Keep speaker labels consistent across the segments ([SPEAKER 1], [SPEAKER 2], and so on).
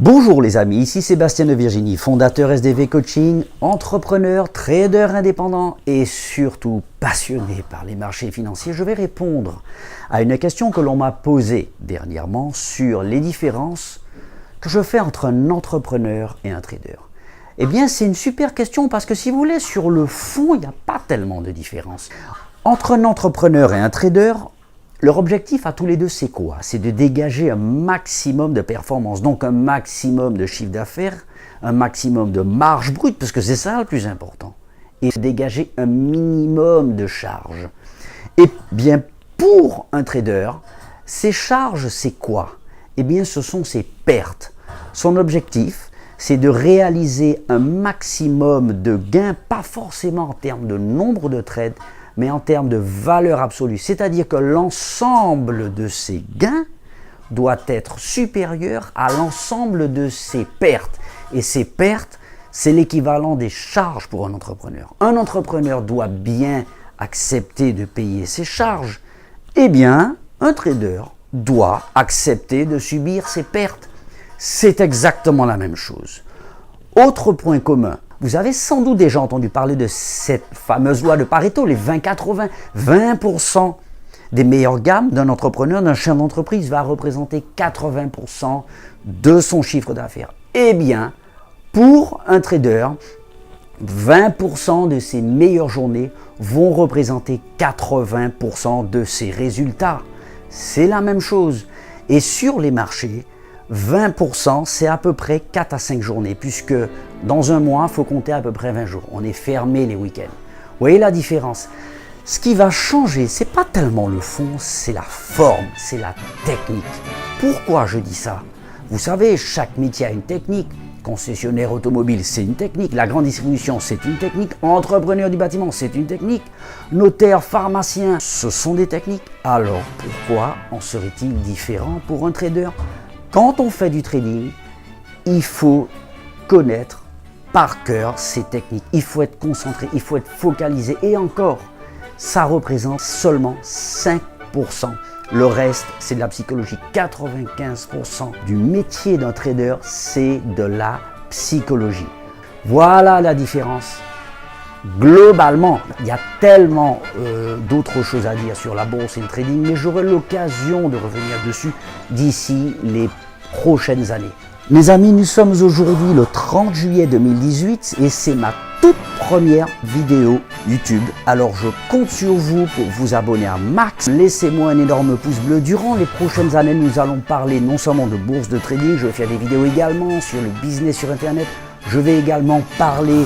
[SPEAKER 1] Bonjour les amis, ici Sébastien de Virginie, fondateur SDV Coaching, entrepreneur, trader indépendant et surtout passionné par les marchés financiers. Je vais répondre à une question que l'on m'a posée dernièrement sur les différences que je fais entre un entrepreneur et un trader. Eh bien, c'est une super question parce que si vous voulez, sur le fond, il n'y a pas tellement de différence. Entre un entrepreneur et un trader, leur objectif à tous les deux, c'est quoi? C'est de dégager un maximum de performance, donc un maximum de chiffre d'affaires, un maximum de marge brute, parce que c'est ça le plus important, et dégager un minimum de charges. Et bien, pour un trader, ces charges, c'est quoi? Eh bien, ce sont ses pertes. Son objectif, c'est de réaliser un maximum de gains, pas forcément en termes de nombre de trades, mais en termes de valeur absolue. C'est-à-dire que l'ensemble de ses gains doit être supérieur à l'ensemble de ses pertes. Et ces pertes, c'est l'équivalent des charges pour un entrepreneur. Un entrepreneur doit bien accepter de payer ses charges. Eh bien, un trader doit accepter de subir ses pertes. C'est exactement la même chose. Autre point commun. Vous avez sans doute déjà entendu parler de cette fameuse loi de Pareto, les 20-80. 20% des meilleures gammes d'un entrepreneur, d'un chef d'entreprise va représenter 80% de son chiffre d'affaires. Eh bien, pour un trader, 20% de ses meilleures journées vont représenter 80% de ses résultats. C'est la même chose. Et sur les marchés, 20%, c'est à peu près 4 à 5 journées, puisque dans un mois, il faut compter à peu près 20 jours. On est fermé les week-ends. Vous voyez la différence? Ce qui va changer, ce n'est pas tellement le fond, c'est la forme, c'est la technique. Pourquoi je dis ça? Vous savez, chaque métier a une technique. Concessionnaire automobile, c'est une technique. La grande distribution, c'est une technique. Entrepreneur du bâtiment, c'est une technique. Notaire, pharmacien, ce sont des techniques. Alors, pourquoi en serait-il différent pour un trader? Quand on fait du trading, il faut connaître par cœur ces techniques. Il faut être concentré, il faut être focalisé. Et encore, ça représente seulement 5%. Le reste, c'est de la psychologie. 95% du métier d'un trader, c'est de la psychologie. Voilà la différence. Globalement, il y a tellement d'autres choses à dire sur la bourse et le trading, mais j'aurai l'occasion de revenir dessus d'ici les prochaines années. Mes amis, nous sommes aujourd'hui le 30 juillet 2018 et c'est ma toute première vidéo YouTube. Alors je compte sur vous pour vous abonner à max. Laissez-moi un énorme pouce bleu. Durant les prochaines années, nous allons parler non seulement de bourse, de trading, je vais faire des vidéos également sur le business sur Internet. Je vais également parler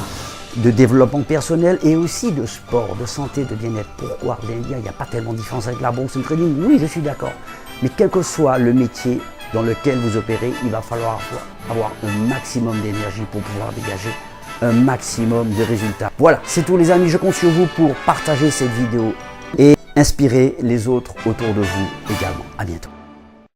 [SPEAKER 1] de développement personnel et aussi de sport, de santé, de bien-être. Pourquoi? Vous allez me dire, il n'y a pas tellement de différence avec la bourse et le trading. Oui, je suis d'accord. Mais quel que soit le métier dans lequel vous opérez, il va falloir avoir un maximum d'énergie pour pouvoir dégager un maximum de résultats. Voilà, c'est tout les amis. Je compte sur vous pour partager cette vidéo et inspirer les autres autour de vous également. À bientôt.